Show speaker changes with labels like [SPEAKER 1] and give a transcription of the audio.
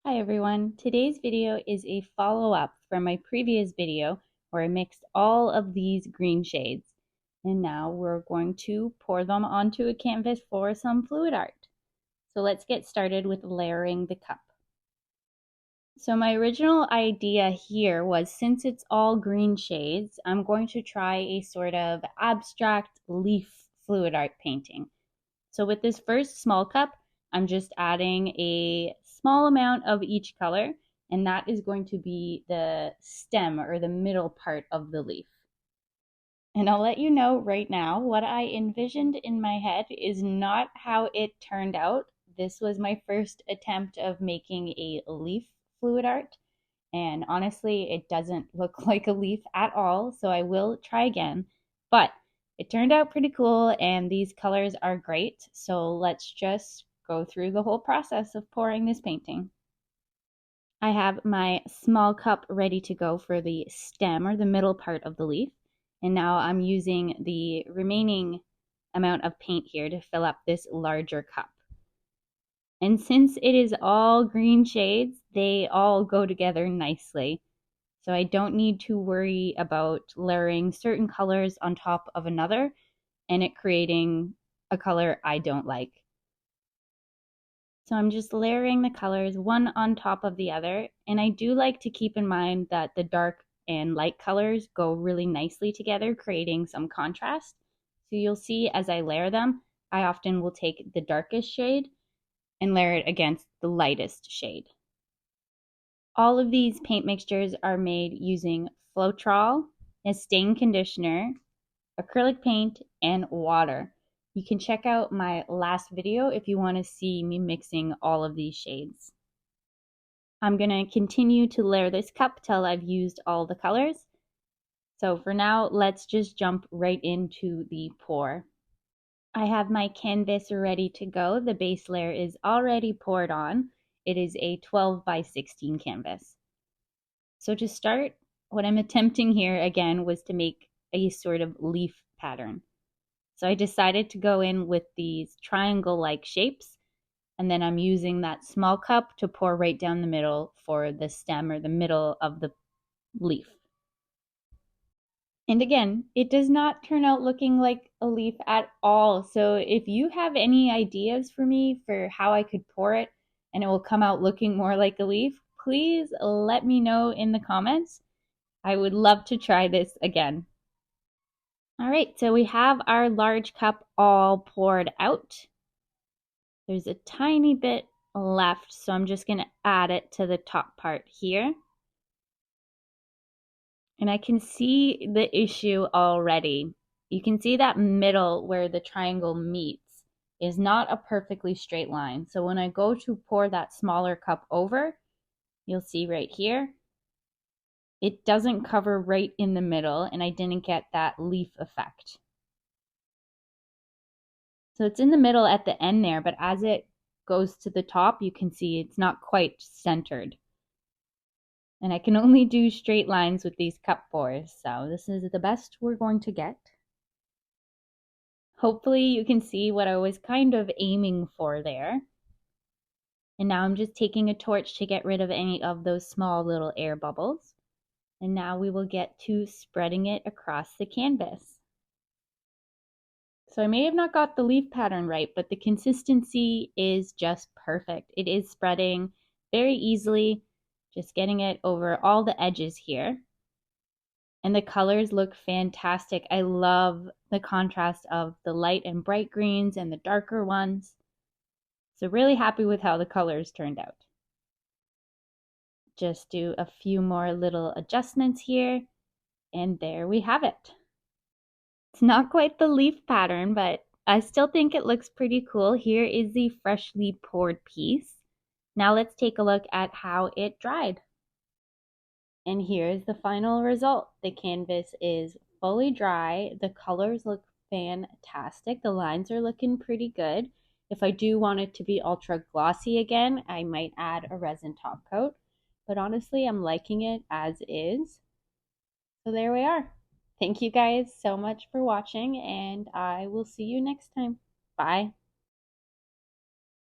[SPEAKER 1] Hi everyone, today's video is a follow-up from my previous video where I mixed all of these green shades and now we're going to pour them onto a canvas for some fluid art. So let's get started with layering the cup. So my original idea here was, since it's all green shades, I'm going to try a sort of abstract leaf fluid art painting. So with this first small cup, I'm just adding a small amount of each color, and that is going to be the stem or the middle part of the leaf. And I'll let you know right now, what I envisioned in my head is not how it turned out. This was my first attempt of making a leaf fluid art, and honestly, it doesn't look like a leaf at all, so I will try again. But it turned out pretty cool, and these colors are great, so let's just go through the whole process of pouring this painting. I have my small cup ready to go for the stem or the middle part of the leaf, and now I'm using the remaining amount of paint here to fill up this larger cup. And since it is all green shades, they all go together nicely. So I don't need to worry about layering certain colors on top of another and it creating a color I don't like. So I'm just layering the colors one on top of the other. And I do like to keep in mind that the dark and light colors go really nicely together, creating some contrast. So you'll see as I layer them, I often will take the darkest shade and layer it against the lightest shade. All of these paint mixtures are made using Floetrol, a stain conditioner, acrylic paint, and water. You can check out my last video if you want to see me mixing all of these shades. I'm going to continue to layer this cup till I've used all the colors. So for now, let's just jump right into the pour. I have my canvas ready to go. The base layer is already poured on. It is a 12 by 16 canvas. So to start, what I'm attempting here again was to make a sort of leaf pattern. So I decided to go in with these triangle-like shapes, and then I'm using that small cup to pour right down the middle for the stem or the middle of the leaf. And again, it does not turn out looking like a leaf at all. So if you have any ideas for me for how I could pour it and it will come out looking more like a leaf, please let me know in the comments. I would love to try this again. All right, so we have our large cup all poured out. There's a tiny bit left, so I'm just going to add it to the top part here. And I can see the issue already. You can see that middle where the triangle meets is not a perfectly straight line. So when I go to pour that smaller cup over, you'll see right here, it doesn't cover right in the middle, and I didn't get that leaf effect. So it's in the middle at the end there, but as it goes to the top, you can see it's not quite centered. And I can only do straight lines with these cup pours, so this is the best we're going to get. Hopefully you can see what I was kind of aiming for there. And now I'm just taking a torch to get rid of any of those small little air bubbles. And now we will get to spreading it across the canvas. So I may have not got the leaf pattern right, but the consistency is just perfect. It is spreading very easily, just getting it over all the edges here. And the colors look fantastic. I love the contrast of the light and bright greens and the darker ones. So really happy with how the colors turned out. Just do a few more little adjustments here, and there we have it. It's not quite the leaf pattern, but I still think it looks pretty cool. Here is the freshly poured piece. Now let's take a look at how it dried. And here's the final result. The canvas is fully dry. The colors look fantastic. The lines are looking pretty good. If I do want it to be ultra glossy again, I might add a resin top coat. But honestly, I'm liking it as is. So there we are. Thank you guys so much for watching, and I will see you next time. Bye.